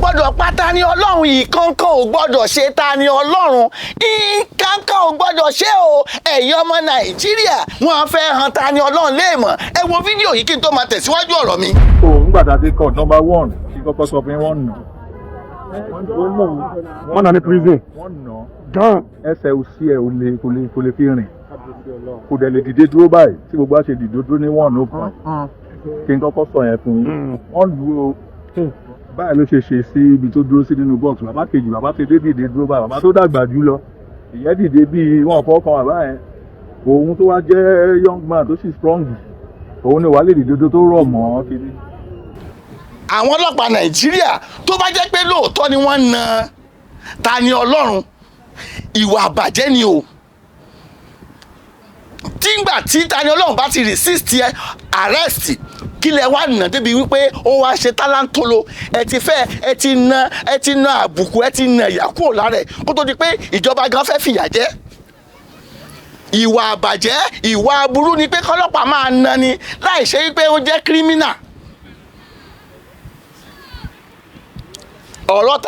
gbọ́dọ̀ pa Tani Olohun, ìkankan ò gbọ́dọ̀ ṣe Tani Olohun, ìkankan ò gbọ́dọ̀ ṣe o. Ẹ̀yin ọmọ Nàìjíríà wọ́n fẹ́ hàn Tani Olohun léèmọ̀. Ẹ wo fídíò yìí kí n tó máa tẹ̀síwájú ọ̀rọ̀ mi. Òun gbàdá dé court number 1 kí kọ́kọ́ sọ pé wọ́n nà. Wọ́n nà ní prison. Wọ́n nà. Gan. Ẹsẹ̀ òsì ẹ̀ kò lè fi rìn. Kò dẹ̀ lè dìde dúró báyìí tí gbogbo á ṣe dìde dúró ní 1 open. Kí n kọ́kọ́ sọ yẹn fún yín. Wọ́n lù ú o. Báyìí ló ṣe sí ibi tó dúró sí nínú box. Bàbá kejì bàbá ti dé dìde dúró báyìí. Bàbá tó dàgbà jù lọ. Ìyẹn dìde bíi wọn fọwọ́kan bàbá yẹn. Òun tó wá jẹ́ young man tó sì strong. Òun ni wàá lè dìde tó rọ̀ mọ́ kiri. Àwọn ọlọ́pàá Nàìjíríà tó bá jẹ́ pé lóòótọ́ ni wọ́n na Tani Olohun, ìwà àbàjẹ́ ni o. Tígbà tí Tani Olohun bá ti resist arrest, kí lẹ wá nà débi wípé ó wá ṣe tálántolo, ẹ ti na àbùkù, ẹ ti na ìyà kúrò lára ẹ̀ kó tó di pé ìjọba gan fẹ́ fìyà jẹ. Ìwà àbàjẹ́, ìwà aburú ni pé kọ́lọ́pàá máa na ni láì ṣe wípé ó jẹ́ criminal. Ọ̀rọ̀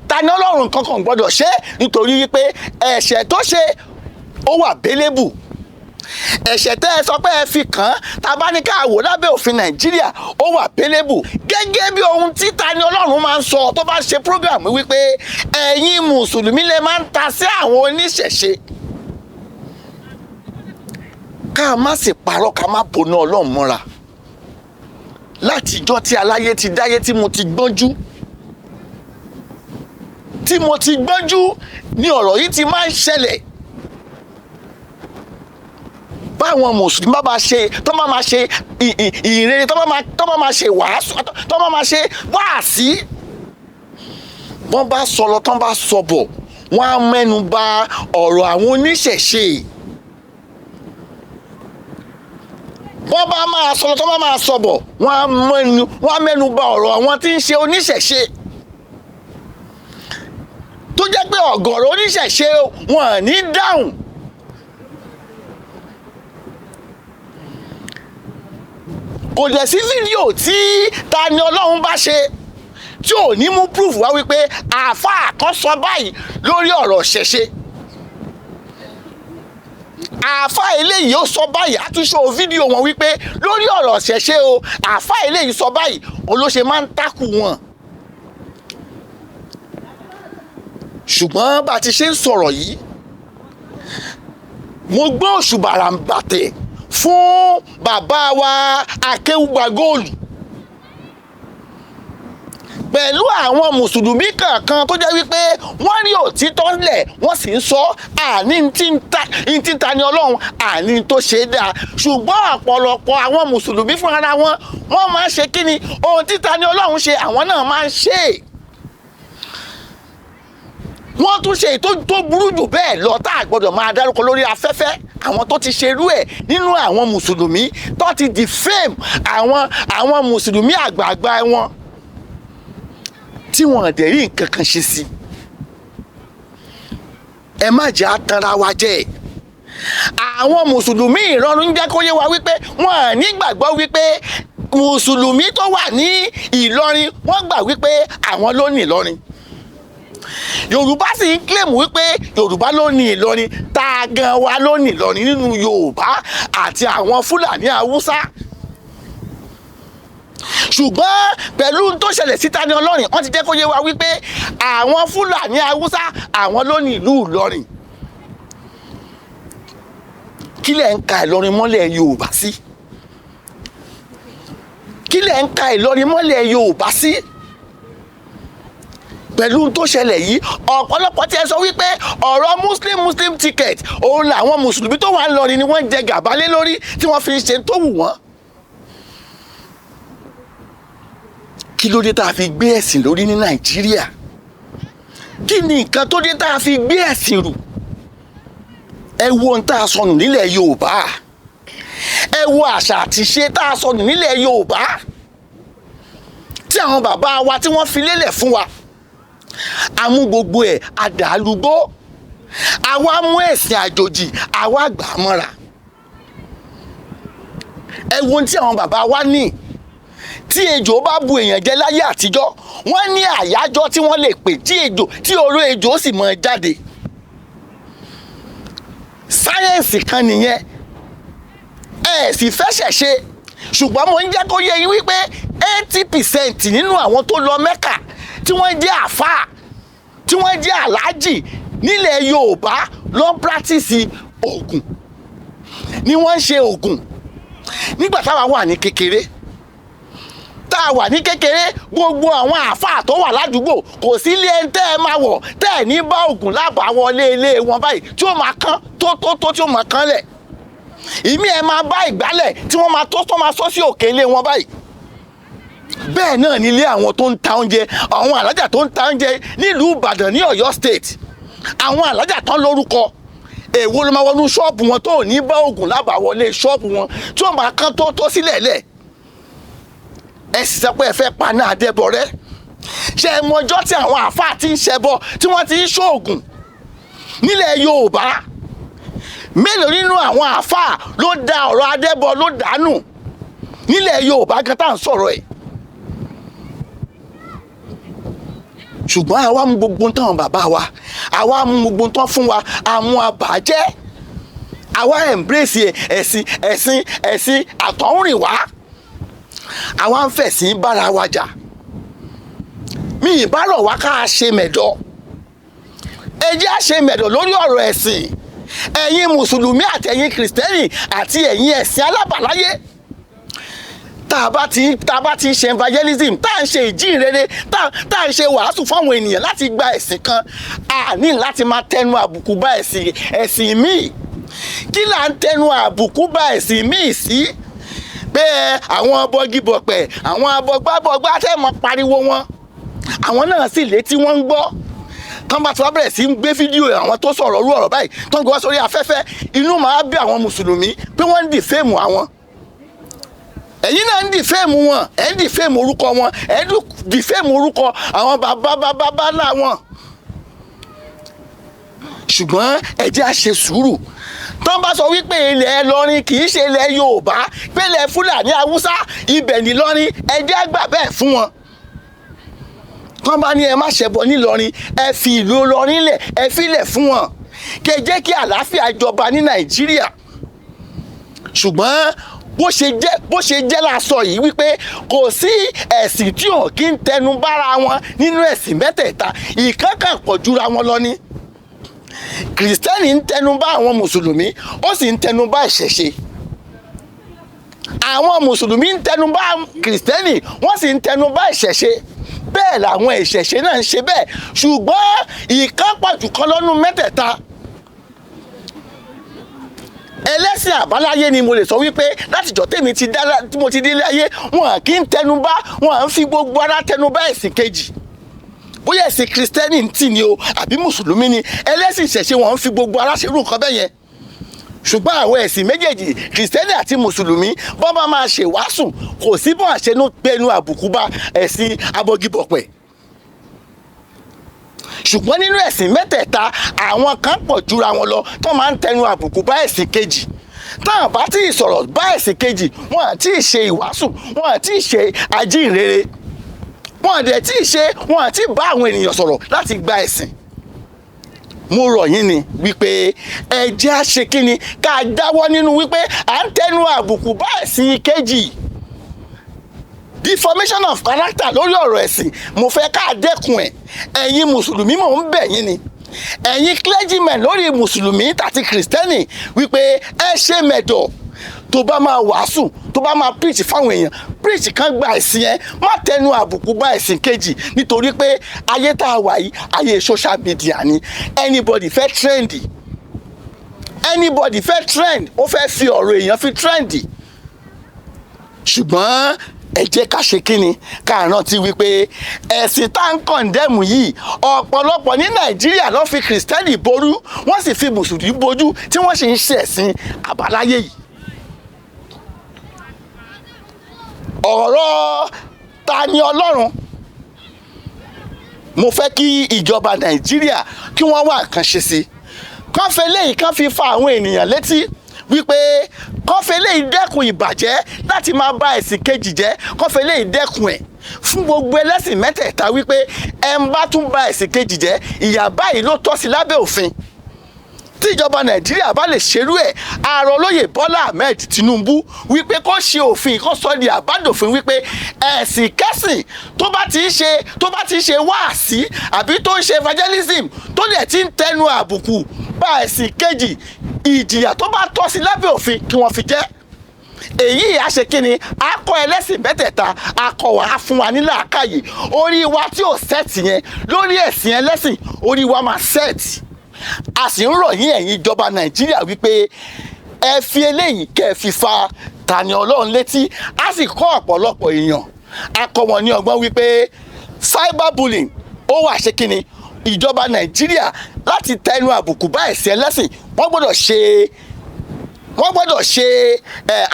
Tani Olohun kankan gbọ́dọ̀ ṣe nítorí wípé ẹ̀ṣẹ̀ tó ṣe ó wà bélébù. Ẹ̀ṣẹ̀ tẹ́ ẹ sọ pé ẹ fi kàn án, tá bá ní ká wò lábẹ́ òfin Nàìjíríà ó wà bélébù. Gẹ́gẹ́ bí ohun tí Tani Olohun máa ń sọ tó bá ṣe program wípé ẹ̀yin mùsùlùmí lè máa ń ta sí àwọn oníṣẹ̀ṣe. Ká má sì parọ́, ká má boná Ọlọ́run mọ́ra. Látijọ́ tí aláyé ti dáyé tí mo ti gbọ́njú ni ọ̀rọ̀ yìí ti máa ń ṣẹlẹ̀. Báwọn mùsùlùmí bá máa ṣe ìrere, tó bá máa ṣe wàásù, tó bá máa ṣe wáàsí, wọ́n bá sọ lọ tán bá sọ bọ̀, wọ́n á mẹ́nu bà ọ̀rọ̀ àwọn oníṣẹ̀ṣe. Wọ́n bá máa sọ lọ tán bá máa sọ bọ̀, wọ́n á mẹ́nu bà ọ̀rọ̀ àwọn tí ń ṣe oníṣẹ̀ṣe. Tó jẹ́ pé ọ̀gọ̀rọ̀ oníṣẹ̀ṣe wọn ní dáhùn. Kò dẹ̀ sí fídíò tí Tani Olohun bá ṣe tí ò ní mú proof wá wípé àáfàá kan sọ báyìí lórí ọ̀rọ̀ ṣẹ̀ṣe. Àáfàá eléyìí ó sọ báyìí, àtúnṣe fídíò wọn wípé lórí ọ̀rọ̀ ṣẹ̀ṣe o, àáfàá eléyìí sọ báyìí, olóṣè máa ń tákù wọn. Ṣùgbọ́n bá ti ṣe ń sọ̀rọ̀ yìí, mo gbọ́ òṣùbàrà ń bàtẹ̀ fún bàbá wa akéwùgbà góòlù pẹ̀lú àwọn mùsùlùmí kankan tó jẹ́ wípé wọ́n rí òtítọ́ ńlẹ̀ wọ́n sì ń sọ àní tí Tani Olohun àní tó ṣe é dáa. Ṣùgbọ́n ọ̀pọ̀lọpọ̀ àwọn mùsùlùmí fúnra wọn máa ń ṣe kíni, ohun tí Tani Olohun ṣe àwọn náà máa ń ṣe é. Wọ́n tún ṣe tó burú jù bẹ́ẹ̀ lọ tá a gbọ́dọ̀ máa dárúkọ lórí afẹ́fẹ́. Àwọn tó ti ṣerú ẹ̀ nínú àwọn mùsùlùmí tó ti defame àwọn mùsùlùmí àgbààgbà wọn tí wọ́n dẹ̀ rí nǹkan kan ṣe sí. Ẹ má jẹ́ àtànra wa jẹ́. Àwọn mùsùlùmí Ìlọrin jẹ́ kó yé wa wípé wọ́n nígbàgbọ́ wípé mùsùlùmí tó wà ní Ìlọrin wọ́n gbà wípé àwọn ló ní Ìlọrin. Yorùbá sì ń claim wípé Yorùbá ló ní Ìlọrin, tá a gan wa ló ní Ìlọrin nínú Yorùbá àti àwọn Fúlàní Haúsá. Ṣùgbọ́n pẹ̀lú tó ṣẹlẹ̀ sí Tani Olohun, wọ́n ti jẹ́ kó yé wa wípé àwọn Fúlàní Haúsá àwọn ló ní ìlú Ìlọrin. Kí lẹ̀ ń ka Ìlọrin mọ́lẹ̀ Yorùbá sí? Kí lẹ̀ ń ka Ìlọrin mọ́lẹ̀ Yorùbá sí? Pẹ̀lú tó ṣẹlẹ̀ yìí, ọ̀pọ̀lọpọ̀ tí ẹ sọ wípé ọ̀rọ̀ Muslim ticket òun làwọn mùsùlùmí tó wà ń lọrin ni wọ́n jẹ gàba lé lórí tí wọ́n fi ń ṣe tó wù wọ́n. Kí ló dé tá a fi gbé ẹ̀sìn lórí ní Nàìjíríà? Kí ni nǹkan tó dé tá a fi gbé ẹ̀sìn rù? Ẹ wo ohun tá a sọnù nílẹ̀ Yorùbá. Ẹ wo àṣà àti ṣe tá a sọnù nílẹ̀ Yorùbá. Tí àwọn bàbá wa tí wọ́n fi lélẹ̀ fún wa. Amú gbogbo ẹ̀ àdàlúgbó. Àwa mú ẹ̀sìn àjòjì, àwa gbà mọ́ra. Ẹ wo ohun tí àwọn bàbá wa ní. tí ejò bá bu èèyàn jẹ láyé àtijọ́ wọ́n ní àyájọ́ tí wọ́n lè pè tí oró ejò sì mọ jáde. sáyẹ́ǹsì kan nìyẹn ẹ sì fẹsẹ̀ ṣe ṣùgbọ́n mo ń jẹ́ kó yé yín wípé 80% nínú àwọn tó lọ Mẹ́kà tí wọ́n jẹ́ àfáà tí wọ́n jẹ́ aláàjì nílẹ̀ Yorùbá ló ń pírátìsì Ògùn ni wọ́n ń ṣe Ògùn. Nígbà táwa wà ní kékeré gbogbo àwọn àáfàá tó wà ládùúgbò kò sí ilé ẹni tẹ́ ẹ máa wọ̀ tẹ́ ẹ ní bá Ògùn lábàá wọlé ilé wọn báyìí tí ó máa kán tó tí ó máa kán lẹ̀. Ìmí ẹ máa bá ìgbálẹ̀ tí wọ́n máa tó máa sọ sí òkè ilé wọn báyìí. Bẹ́ẹ̀ náà nílé àwọn tó ń ta oúnjẹ àwọn alájà tó ń ta oúnjẹ nílùú Ìbàdàn ní Ọ̀yọ́ state àwọn alájà tán lórúkọ èwo ló máa wọnú ṣọ́ọ̀bù wọn tó ní bá Ògùn lábàá wọlé ṣọ́ọ̀bù wọn tí wọ́n máa kán tó sílẹ̀ lẹ̀. Ẹ sì sọ pé ẹ fẹ́ paná Adébọ̀rẹ́ ṣe é mọjọ́ tí àwọn àáfàá ti ń ṣẹbọ tí wọ́n ti ń ṣoògùn nílẹ̀ Yorùbá mélòó nínú àwọn àáfàá ló da ọ̀rọ̀ Adébọ̀ ló dànù nílẹ̀ Yorùbá gan tá à ń sọ̀rọ̀ ẹ̀. Ṣùgbọ́n àwa mú gbogbo tán bàbá wa àwa mú gbogbo tán fún wa àmú àbàjẹ́ àwa embrace ẹ̀sìn àtọ̀húnrìnwá àwa ń fẹ̀sìn bára wa jà. Mi ìbárọ̀ wá ká ṣe mẹ̀dọ̀ ẹ jẹ́ á ṣe mẹ̀dọ̀ lórí ọ̀rọ̀ ẹ̀sìn ẹ̀yin mùsùlùmí àtẹ̀yin kìrìsìtẹ́nì àti ẹ̀yin ẹ̀sìn alábàláyé. Tá a bá ti ṣe evangelism tá à ń ṣe ìjíhìnrere tá à ń ṣe wàásù fáwọn ènìyàn láti gba ẹ̀sìn kan a ní láti máa tẹnu àbùkù bá ẹ̀sìn míì. Kí là ń tẹnu àbùkù bá ẹ̀sìn míì sí? Pé àwọn bọgibọ̀pẹ̀ àwọn abọgbábọgbá tẹ́ mọ́ pariwo wọn àwọn náà sì létí wọ́n ń gbọ́. Tán bá ti wá bẹ̀rẹ̀ sí ń gbé fídíò àwọn tó sọ̀rọ̀ orú ọ̀rọ̀ báyìí tó ń gbé wá sórí afẹ́fẹ́ inú máa bí àwọn mùsùlùmí pé wọ́n ń dìféèmù àwọn. Ẹ̀yin náà ń dìféèmù wọn ẹ̀ ń dìféèmù orúkọ wọn ẹ̀ ń dìféèmù orúkọ àwọn bàbá ńlá wọn. Ṣùgbọ́n ẹ jẹ́ á ṣe sùúrù. Tán bá sọ wípé ilẹ̀ Ìlọrin kì í ṣe ilẹ̀ Yorùbá pé ilẹ̀ Fúlàní Haúsá ibẹ̀ ní Ìlọrin ẹ jẹ́ á gbà bẹ́ẹ̀ fún wọn. Tán bá ní ẹ má ṣẹbọ nílọrin ẹ fi ìlú Ìlọrin lẹ̀ ẹ filẹ̀ fún wọn kẹ́ jẹ́ kí àlàáfíà jọba ní Nàìjíríà. Ṣùgbọ́n bó ṣe jẹ́ lásọ yìí wípé kò sí ẹ̀sìn tí ò kí ń tẹnu bára wọn nínú ẹ̀sìn mẹ́tẹ̀ẹ̀ta ìkankan pọ̀ jura wọn lọ ní. Kìrìsìtẹ́nì ń tẹnu bá àwọn mùsùlùmí ó sì ń tẹnu bá ìṣẹ̀ṣe. Àwọn mùsùlùmí ń tẹnu bá kìrìsìtẹ́nì wọ́n sì ń tẹnu bá ìṣẹ̀ṣe. Bẹ́ẹ̀ làwọn ìṣẹ̀ṣe náà ń ṣe bẹ́ẹ̀ ṣùgbọ́n ìkan pọ̀jù kan lọ́nú mẹ́tẹ̀ẹ̀ta. Ẹlẹ́sìn àbáláyé ni mo lè sọ wípé látijọ́ tí mo ti délé ayé wọn kì í tẹnu bá wọn à ń fi gbogbo ara tẹnu bá ẹ̀sìn kejì. Bóyá ẹ̀sìn kìrìsìtẹ́nì ń tì ní o àbí mùsùlùmí ni ẹlẹ́sìn ìṣẹ̀ṣe wọn ń fi gbogbo ara ṣerú nǹkan bẹ́ẹ̀ yẹn. Ṣùgbọ́n àwọn ẹ̀sìn méjèèjì kìrìsìtẹ́nì àti mùsùlùmí bọ́n bá máa ṣe wàásù kò sí bọ́n àṣẹnú pẹnu àbùkù bá ẹ̀sìn abọgibọ̀pẹ̀. Ṣùgbọ́n nínú ẹ̀sìn mẹ́tẹ̀ẹ̀ta àwọn kan pọ̀ jura wọn lọ tó máa ń tẹnu àbùkù bá ẹ̀sìn kejì. Táwọn bá tí ì sọ̀rọ̀ bá ẹ̀sìn kejì wọn àti ì ṣe ìwàásù wọn àti ì ṣe àjíǹrere wọn àdẹ̀ tí ì ṣe wọn àti bá àwọn ènìyàn sọ̀rọ̀ láti gba ẹ̀sìn. Mo rọ̀ yín ni wípé ẹ jẹ́ á ṣe kíni ká dáwọ́ nínú wípé à ń tẹnu àbùkù bá ẹ̀sìn kejì. Deformation of character lórí ọ̀rọ̀ ẹ̀sìn mo fẹ́ ká dẹ́kun ẹ̀. Ẹ̀yin mùsùlùmí mò ń bẹ̀ yín ni ẹ̀yin clergymen lórí mùsùlùmí àti kìrìsìtẹ́nì wípé ẹ ṣe mẹ̀dọ̀ tó bá máa wàásù tó bá máa preach fáwọn èèyàn preach kan gba ẹ̀sìn yẹn má tẹnu àbùkù bá ẹ̀sìn kejì nítorí pé ayé tá a wà yìí ayé social media ni anybody fẹ́ trendy ó fẹ́ fi ọ̀rọ̀ èèyàn fi trendy. Ṣùgbọ́n ẹ jẹ́ ká ṣe kíni ká rántí wípé ẹ̀sìn tá ń kọ̀ndẹ́mù yìí ọ̀pọ̀lọpọ̀ ní Nàìjíríà ló fi kìrìsìtẹ́nì ború wọ́n sì fi mùsùlùmí bojú tí wọ́n sì ń ṣe ẹ̀sìn àbáláyé yìí. Ọ̀rọ̀ Tani Olohun mo fẹ́ kí ìjọba Nàìjíríà kí wọ́n wá nǹkan ṣe sí kán fẹ́ léyìí kán fi fa àwọn ènìyàn létí wípé kọ́fẹ́ lè dẹ́kun ìbàjẹ́ láti máa bà ẹ̀sìn kejì jẹ́ kọ́fẹ́ lè dẹ́kun ẹ̀ fún gbogbo ẹlẹ́sìn mẹ́tẹ̀ẹ̀ta wípé ẹ ń bá tún bà ẹ̀sìn kejì jẹ́ ìyà báyìí ló tọ́ sí lábẹ́ òfin. Tí ìjọba Nàìjíríà bá lè ṣerú ẹ̀ ààrẹ olóyè Bọ́lá Ahmed Tinubu wípé kó ṣe òfin kó sọ di àbádòfin wípé ẹ̀sìn kẹ́sìn tó bá ti ń ṣe wáàsí àbí tó ń ṣe evangelism tó dẹ̀ ti ń tẹnu àbùkù bá ẹ̀sìn kejì ìjìyà tó bá tọ́ sí lábẹ́ òfin kí wọ́n fi jẹ́. Èyí àṣekínni akọ ẹlẹ́sìn mẹ́tẹ̀ẹ̀ta akọ wà fún wa ní làákàyè orí wa tí ò sẹ́ẹ̀tì yẹn lórí ẹ̀sìn ẹlẹ́sìn orí wa máa sẹ́ẹ̀tì. A sì ń rọ̀ yín ẹ̀yin ìjọba Nàìjíríà wípé ẹ fi eléyìí kẹ́ ẹ fi fa Tani Olohun létí a sì kọ́ ọ̀pọ̀lọpọ̀ èèyàn akọ wọn ní ọgbọ́n wípé cyberbullying ó wà ṣekínni ìjọba Nàìjíríà láti tẹnu àbùkù bá ẹ̀sìn ẹlẹ́sìn wọ́n gbọ́dọ̀ ṣe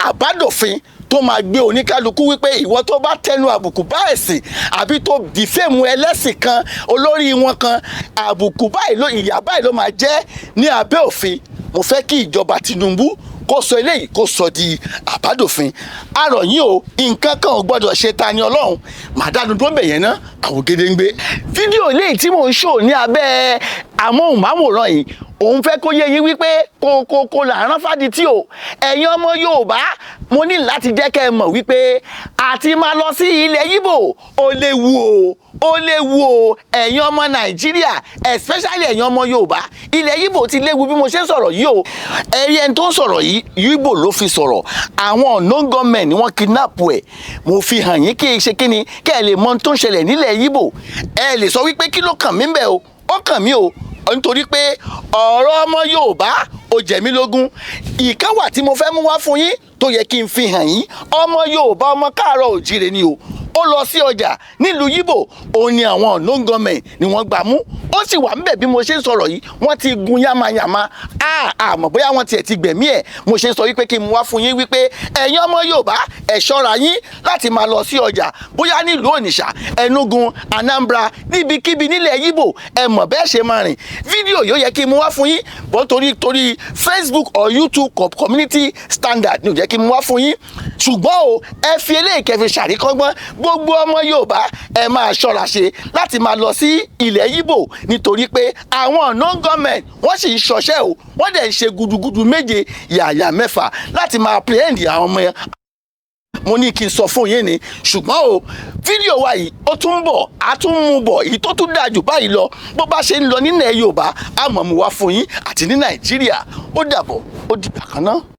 àbádòfin tó máa gbé oníkálukú wípé ìwọ tó bá tẹnu àbùkù bá ẹ̀sìn àbí tó dìfẹ́mù ẹlẹ́sìn kan olórí wọn kan àbùkù báyìí ìyà báyìí ló máa jẹ́ ní abẹ́ òfin. Mo fẹ́ kí ìjọba Tinubu kó sọ eléyìí kó sọ di àbádòfin. A rọ̀ yín o nǹkan kan ò gbọ́dọ̀ ṣe Tani Olohun màdánù tó bẹ̀yẹn ná àwògede ń gbé. Fídíò eléyìí tí mò ń ṣò ní abẹ́ amóhùnmáwòrán yìí òun fẹ́ kó yé yín wípé kò làárán fádití o ẹ̀yin ọmọ Yorùbá mo ní láti jẹ́ kẹ́ ẹ mọ̀ wípé àti máa lọ sí ilẹ̀ Yíbò ó léwu o ẹ̀yin ọmọ Nàìjíríà especially ẹ̀yin ọmọ Yorùbá ilẹ̀ Yíbò ti léwu bí mo ṣe ń sọ̀rọ̀ yìí o ẹ̀rí ẹni tó ń sọ̀rọ̀ yìí Yíbò ló fi sọ̀rọ̀ àwọn unknown gunmen ni wọ́n kidnap ẹ̀ mo fi hàn yín kí ẹ ṣe kíni kẹ́ ẹ lè mọ ohun tó ń ṣẹlẹ̀ nílẹ̀ Yíbò ẹ lè sọ wípé kí ló kàn mí bẹ́ẹ̀ o ó kàn mí o nítorí pé ọ̀rọ̀ ọmọ Yorùbá ó jẹ mí lógún ìkan wà tí mo fẹ́ mú wá fún yín tó yẹ kí n fi hàn yín ọmọ Yorùbá ọmọ káàárọ̀ òjíire ni o ó lọ sí ọjà nílùú Yíbò òun ni àwọn unknown gunmen ni wọ́n gbà mú ó sì wà ńbẹ̀ bí mo ṣe ń sọ̀rọ̀ yìí wọ́n ti gun yamayama àmọ́ bóyá wọ́n tiẹ̀ ti gbẹ̀mí ẹ̀ mo ṣe ń sọ wípé kí n wá fún yín wípé ẹ̀yin ọmọ Yorùbá ẹ ṣọ́ra yín láti máa lọ sí ọjà bóyá nílùú Onitsha Enugu Anambra níbikíbi nílẹ̀ Yíbò ẹ mọ̀ bẹ́ẹ̀ ṣe máa rìn fídíò yóò yẹ kí n mú wá fún yín bọ́ torí Facebook or YouTube community standard ni ò jẹ́ kí n mú wá fún yín ṣùgbọ́n o ẹ fi eléyìí kẹfì ṣàríkọ́gbọ́n gbogbo ọmọ Yorùbá ẹ máa ṣọ́ra ṣe láti máa lọ sí ilẹ̀ Yíbò nítorí pé àwọn unknown gunmen wọ́n sì ń ṣọṣẹ́ o wọ́n dẹ̀ ń ṣe gudugudu méje yàyà mẹ́fà láti máa apprehend àwọn ọmọ yẹn. Mo ní kí n sọ fún yín ni ṣùgbọ́n o fídíò wa yìí ó tún bọ̀ á tún mú bọ̀ èyí tó tún dáa jù báyìí lọ bó bá ṣe ń lọ nílẹ̀ Yorùbá àmọ́ mú wá fún yín àti ní Nàìjíríà ó dàbọ̀ ó dìgbà kan náà.